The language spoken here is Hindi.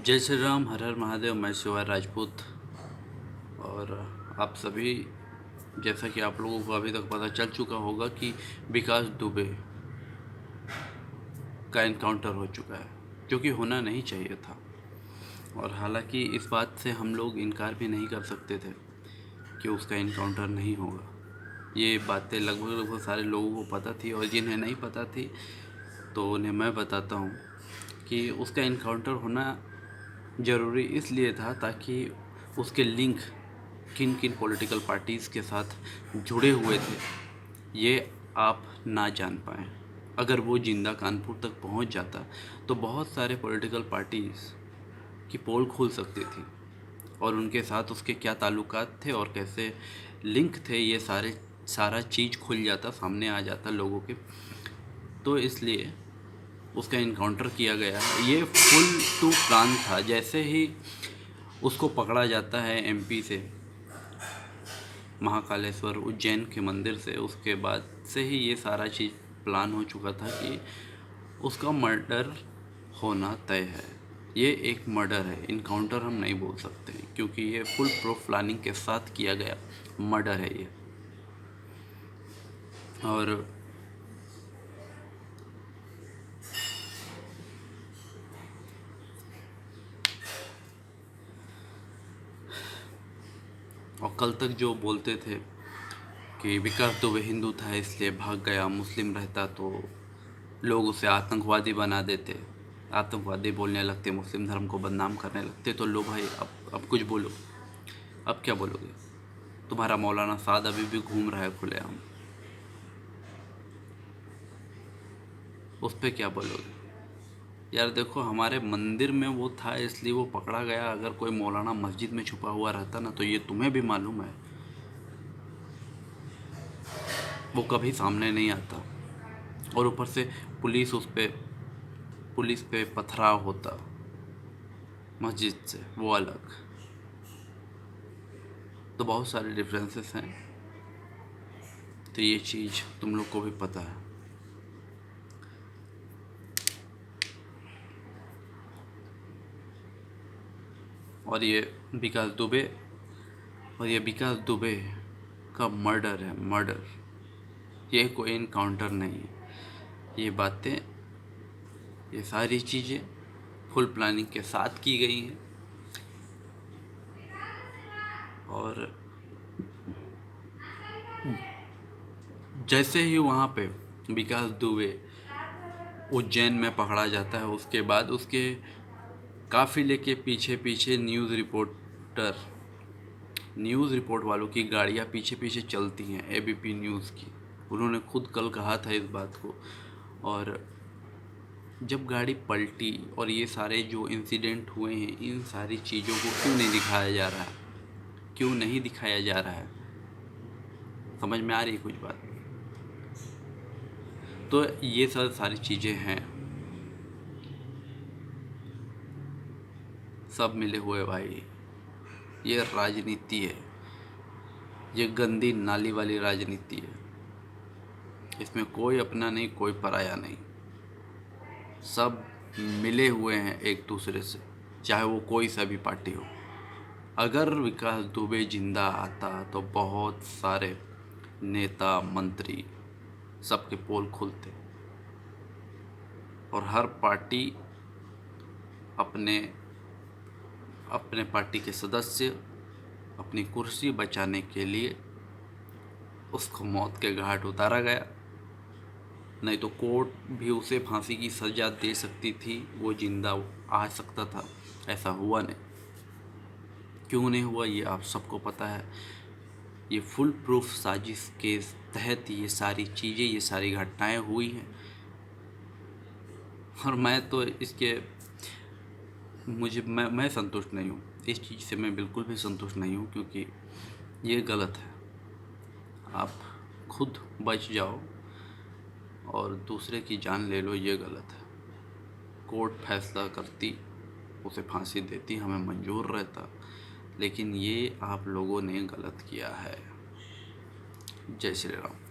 जय श्री राम, हर हर महादेव। मैं शिवाय राजपूत। और आप सभी, जैसा कि आप लोगों को अभी तक पता चल चुका होगा कि विकास दुबे का इनकाउंटर हो चुका है, जो कि होना नहीं चाहिए था। और हालांकि इस बात से हम लोग इनकार भी नहीं कर सकते थे कि उसका इनकाउंटर नहीं होगा। ये बातें लगभग लगभग सारे लोगों को पता थी, और जिन्हें नहीं पता थी तो उन्हें मैं बताता हूँ कि उसका इनकाउंटर होना ज़रूरी इसलिए था ताकि उसके लिंक किन किन पॉलिटिकल पार्टीज़ के साथ जुड़े हुए थे ये आप ना जान पाएँ। अगर वो जिंदा कानपुर तक पहुंच जाता तो बहुत सारे पॉलिटिकल पार्टीज़ की पोल खुल सकती थी, और उनके साथ उसके क्या ताल्लुकात थे और कैसे लिंक थे, ये सारा चीज़ खुल जाता, सामने आ जाता लोगों के। तो इसलिए उसका इनकाउंटर किया गया। ये फुल टू प्लान था। जैसे ही उसको पकड़ा जाता है एमपी से, महाकालेश्वर उज्जैन के मंदिर से, उसके बाद से ही ये सारा चीज़ प्लान हो चुका था कि उसका मर्डर होना तय है। ये एक मर्डर है, इनकाउंटर हम नहीं बोल सकते क्योंकि ये फुल प्रूफ प्लानिंग के साथ किया गया मर्डर है ये। और कल तक जो बोलते थे कि विकास दुबे हिंदू था इसलिए भाग गया, मुस्लिम रहता तो लोग उसे आतंकवादी बना देते, आतंकवादी बोलने लगते, मुस्लिम धर्म को बदनाम करने लगते। तो लो भाई, अब कुछ बोलो। अब क्या बोलोगे? तुम्हारा मौलाना साद अभी भी घूम रहा है खुलेआम, उस पर क्या बोलोगे? यार देखो, हमारे मंदिर में वो था इसलिए वो पकड़ा गया। अगर कोई मौलाना मस्जिद में छुपा हुआ रहता ना, तो ये तुम्हें भी मालूम है, वो कभी सामने नहीं आता। और ऊपर से पुलिस पे पथराव होता मस्जिद से, वो अलग। तो बहुत सारे डिफरेंसेस हैं। तो ये चीज़ तुम लोग को भी पता है। और ये विकास दुबे का मर्डर है, मर्डर। ये कोई इनकाउंटर नहीं है। ये बातें, ये सारी चीज़ें फुल प्लानिंग के साथ की गई हैं। और जैसे ही वहाँ पे विकास दुबे उज्जैन में पकड़ा जाता है, उसके बाद उसके काफिले के पीछे पीछे न्यूज़ रिपोर्ट वालों की गाड़ियाँ पीछे पीछे चलती हैं, एबीपी न्यूज़ की। उन्होंने खुद कल कहा था इस बात को। और जब गाड़ी पलटी और ये सारे जो इंसिडेंट हुए हैं, इन सारी चीज़ों को क्यों नहीं दिखाया जा रहा है? क्यों नहीं दिखाया जा रहा है? समझ में आ रही है कुछ बात? तो ये सारी चीज़ें हैं, सब मिले हुए भाई। ये राजनीति है, ये गंदी नाली वाली राजनीति है। इसमें कोई अपना नहीं, कोई पराया नहीं, सब मिले हुए हैं एक दूसरे से, चाहे वो कोई सा भी पार्टी हो। अगर विकास दुबे जिंदा आता तो बहुत सारे नेता मंत्री सबके पोल खुलते, और हर पार्टी अपने अपने पार्टी के सदस्य अपनी कुर्सी बचाने के लिए उसको मौत के घाट उतारा गया। नहीं तो कोर्ट भी उसे फांसी की सज़ा दे सकती थी, वो जिंदा आ सकता था। ऐसा हुआ नहीं। क्यों नहीं हुआ ये आप सबको पता है। ये फुल प्रूफ साजिश के तहत ये सारी चीज़ें, ये सारी घटनाएं हुई हैं। और मैं तो मैं संतुष्ट नहीं हूँ इस चीज़ से। मैं बिल्कुल भी संतुष्ट नहीं हूँ, क्योंकि ये गलत है। आप खुद बच जाओ और दूसरे की जान ले लो, ये गलत है। कोर्ट फैसला करती, उसे फांसी देती, हमें मंजूर रहता, लेकिन ये आप लोगों ने गलत किया है। जय श्री राम।